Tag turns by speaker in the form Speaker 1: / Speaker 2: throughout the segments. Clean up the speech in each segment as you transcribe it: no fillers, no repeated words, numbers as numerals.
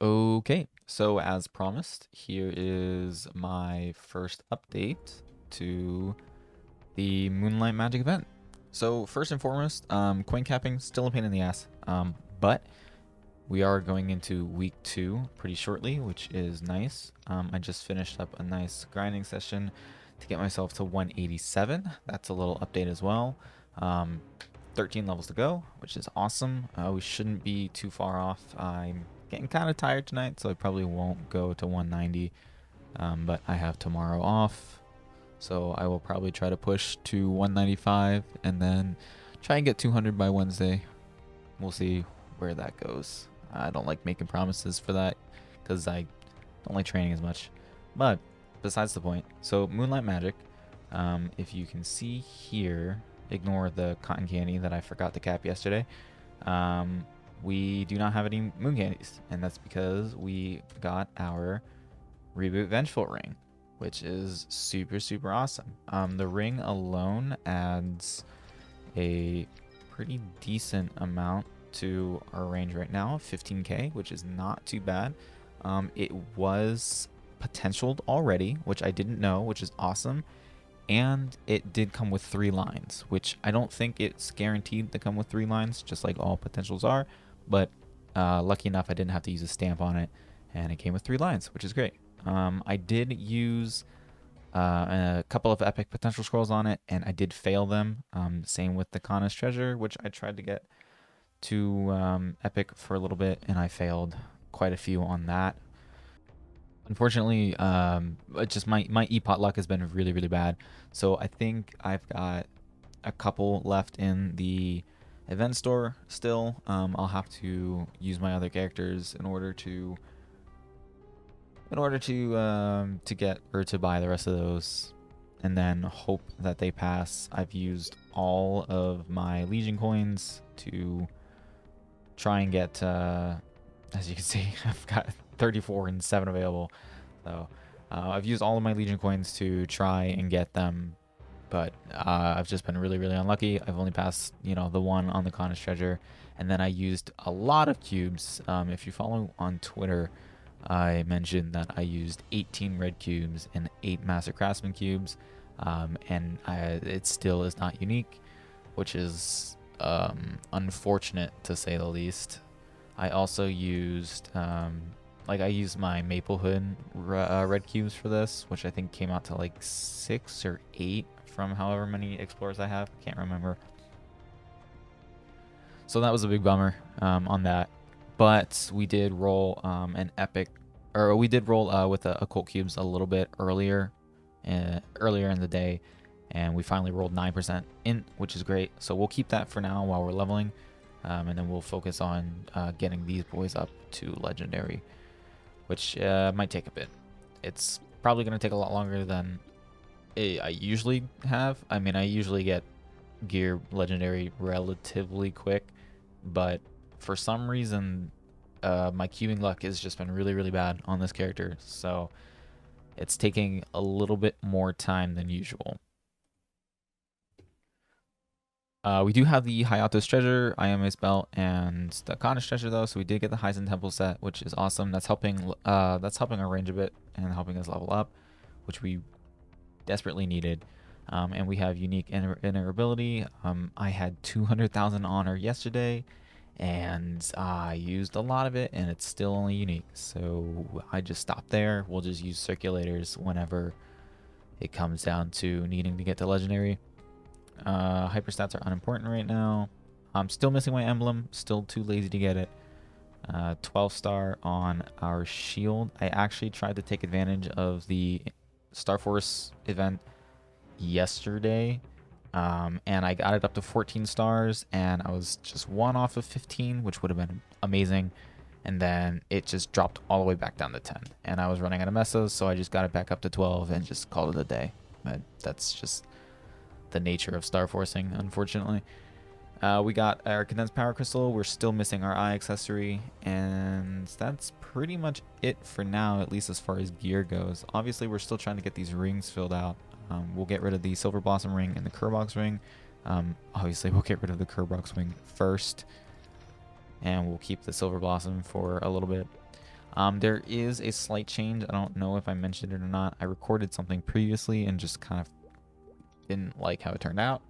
Speaker 1: Okay, so as promised, here is my first update to the Moonlight Magic event. So first and foremost, coin capping still a pain in the ass, but we are going into week 2 pretty shortly, which is nice. I just finished up a nice grinding session to get myself to 187. That's a little update as well. 13 levels to go, which is awesome. We shouldn't be too far off. I'm getting kind of tired tonight, so I probably won't go to 190, but I have tomorrow off, so I will probably try to push to 195 and then try and get 200 by Wednesday. We'll see where that goes. I don't like making promises for that because I don't like training as much, but besides the point. So Moonlight Magic, if you can see here, ignore the cotton candy that I forgot to cap yesterday. We do not have any Moon Candies, and that's because we got our Reboot Vengeful Ring, which is super, super awesome. The ring alone adds a pretty decent amount to our range right now, 15k, which is not too bad. It was potentialed already, which I didn't know, which is awesome. And it did come with 3 lines, which I don't think it's guaranteed to come with 3 lines, just like all potentials are. But lucky enough, I didn't have to use a stamp on it, and it came with 3 lines, which is great. I did use a couple of epic potential scrolls on it, and I did fail them. Same with the Kana's treasure, which I tried to get to epic for a little bit, and I failed quite a few on that. Unfortunately, just my epot luck has been really, really bad. So I think I've got a couple left in the event store still. I'll have to use my other characters in order to get or to buy the rest of those, and then hope that they pass. I've used all of my Legion coins to try and get. As you can see, I've got 34 and 7 available. So I've used all of my Legion coins to try and get them, but I've just been really, really unlucky. I've only passed, the one on the Kana's treasure, and then I used a lot of cubes. If you follow on Twitter, I mentioned that I used 18 red cubes and 8 master craftsman cubes, and it still is not unique, which is unfortunate to say the least. I also used I used my maple hood red cubes for this, which I think came out to like 6 or 8 from however many explorers I have. Can't remember. So that was a big bummer on that. But we did roll an epic, or we did roll with the occult cubes a little bit earlier in the day, and we finally rolled 9% int, which is great. So we'll keep that for now while we're leveling. And then we'll focus on getting these boys up to legendary, which might take a bit. It's probably going to take a lot longer than I usually have. I mean, I usually get gear legendary relatively quick, but for some reason, my cubing luck has just been really, really bad on this character. So it's taking a little bit more time than usual. We do have the Hayato's treasure, Ayame's belt, and the Kana's treasure though, so we did get the Heisen temple set, which is awesome. That's helping our range a bit and helping us level up, which we desperately needed. And we have unique inner ability. I had 200,000 honor yesterday, and I used a lot of it, and it's still only unique. So I just stopped there. We'll just use circulators whenever it comes down to needing to get to legendary. Hyperstats are unimportant right now. I'm still missing my emblem, still too lazy to get it. 12 star on our shield. I actually tried to take advantage of the Star Force event yesterday, and I got it up to 14 stars, and I was just 1 off of 15, which would have been amazing. And then it just dropped all the way back down to 10, and I was running out of Mesos, so I just got it back up to 12 and just called it a day. But that's just the nature of star forcing, unfortunately. We got our condensed power crystal. We're still missing our eye accessory, and that's pretty much it for now, at least as far as gear goes. Obviously, we're still trying to get these rings filled out. We'll get rid of the silver blossom ring and the Kerbox ring. Obviously, we'll get rid of the Kerbox ring first, and we'll keep the silver blossom for a little bit. There is a slight change. I don't know if I mentioned it or not. I recorded something previously and just kind of didn't like how it turned out.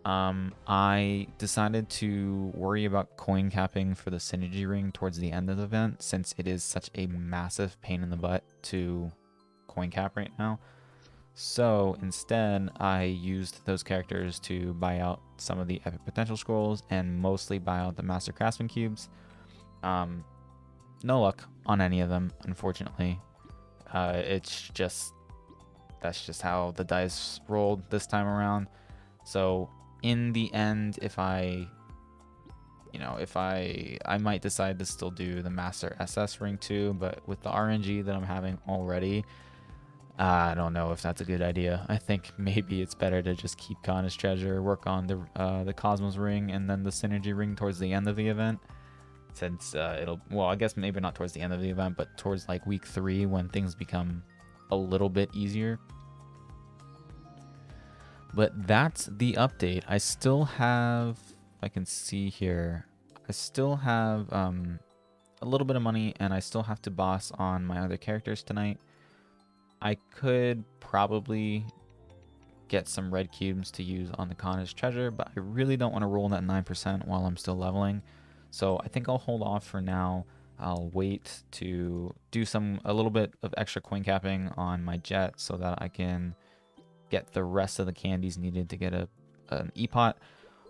Speaker 1: I decided to worry about coin capping for the synergy ring towards the end of the event, since it is such a massive pain in the butt to coin cap right now. So instead, I used those characters to buy out some of the epic potential scrolls and mostly buy out the master craftsman cubes. No luck on any of them, unfortunately. It's just, that's just how the dice rolled this time around. So in the end, if I might decide to still do the master SS ring too, but with the RNG that I'm having already, I don't know if that's a good idea. I think maybe it's better to just keep Kana's treasure, work on the Cosmos ring, and then the synergy ring towards the end of the event. Since well, I guess maybe not towards the end of the event, but towards like week 3 when things become a little bit easier. But that's the update. I still have, I can see here, I still have a little bit of money, and I still have to boss on my other characters tonight. I could probably get some red cubes to use on the Kana's treasure, but I really don't want to roll that 9% while I'm still leveling. So I think I'll hold off for now. I'll wait to do a little bit of extra coin capping on my jet so that I can get the rest of the candies needed to get an epot.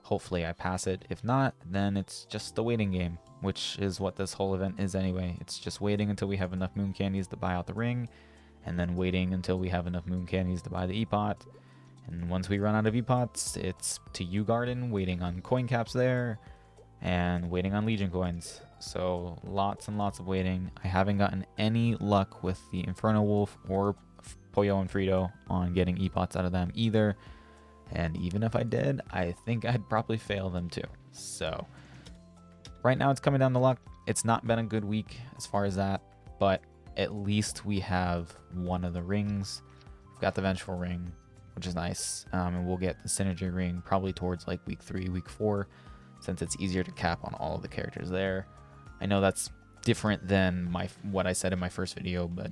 Speaker 1: Hopefully I pass it. If not, then it's just the waiting game, which is what this whole event is anyway. It's just waiting until we have enough moon candies to buy out the ring, and then waiting until we have enough moon candies to buy the epot. And once we run out of epots, it's to U Garden, waiting on coin caps there, and waiting on Legion coins. So lots and lots of waiting. I haven't gotten any luck with the Inferno Wolf or Pollo and Frito on getting epots out of them either. And even if I did, I think I'd probably fail them too. So right now it's coming down to luck. It's not been a good week as far as that, but at least we have one of the rings. We've got the Vengeful Ring, which is nice. And we'll get the Synergy Ring probably towards like week 3, week 4, since it's easier to cap on all of the characters there. I know that's different than what I said in my first video, but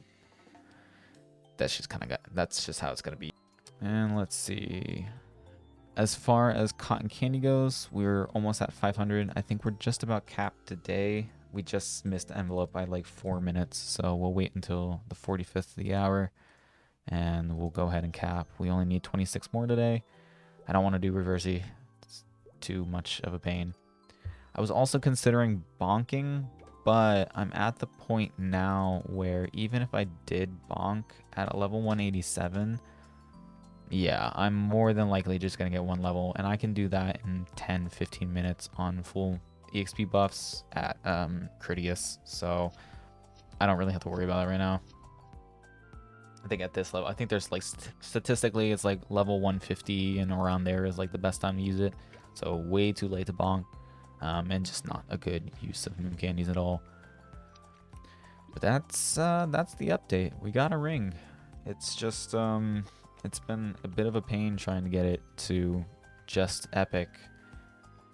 Speaker 1: that's just how it's gonna be. And let's see. As far as cotton candy goes, we're almost at 500. I think we're just about capped today. We just missed the envelope by like 4 minutes, so we'll wait until the 45th of the hour, and we'll go ahead and cap. We only need 26 more today. I don't want to do reversey. It's too much of a pain. I was also considering bonking, but I'm at the point now where even if I did bonk at a level 187, yeah, I'm more than likely just going to get 1 level, and I can do that in 10-15 minutes on full EXP buffs at Critias, so I don't really have to worry about it right now. I think at this level, I think there's like statistically it's like level 150 and around there is like the best time to use it, so way too late to bonk, and just not a good use of moon candies at all. But that's the update. We got a ring. It's just it's been a bit of a pain trying to get it to just epic.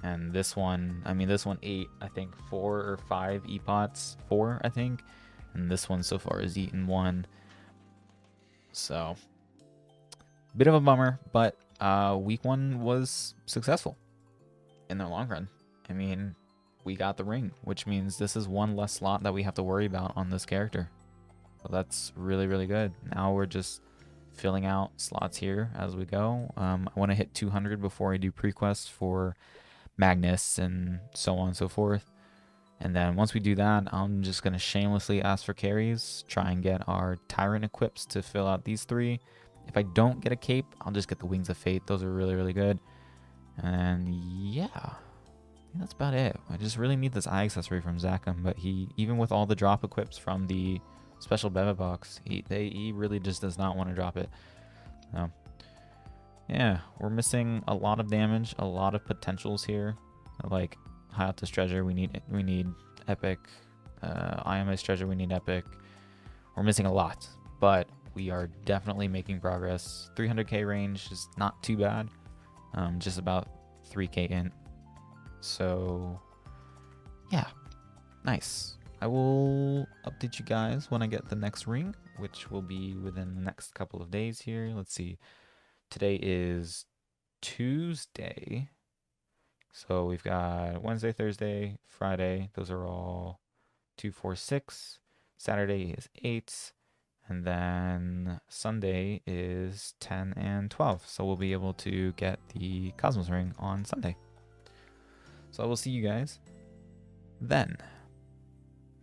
Speaker 1: And this one, I mean, this one ate, I think, 4 or 5 epots. 4, I think. And this one so far has eaten 1. So, bit of a bummer, but week 1 was successful in the long run. I mean, we got the ring, which means this is 1 less slot that we have to worry about on this character. So that's really, really good. Now we're just filling out slots here as we go. I want to hit 200 before I do prequests for Magnus and so on and so forth. And then once we do that, I'm just going to shamelessly ask for carries, try and get our Tyrant equips to fill out these 3. If I don't get a cape, I'll just get the Wings of Fate. Those are really, really good. And yeah, that's about it. I just really need this eye accessory from Zakum, but he, even with all the drop equips from the special Beva box, he really just does not want to drop it. So yeah, we're missing a lot of damage, a lot of potentials here. Like High Altus treasure, we need epic. IMS treasure, we need epic. We're missing a lot, but we are definitely making progress. 300k range is not too bad. Just about 3k in. So yeah, nice. I will update you guys when I get the next ring, which will be within the next couple of days here. Let's see. Today is Tuesday. So we've got Wednesday, Thursday, Friday. Those are all 2, 4, 6. Saturday is 8. And then Sunday is 10 and 12. So we'll be able to get the Cosmos Ring on Sunday. So I will see you guys then.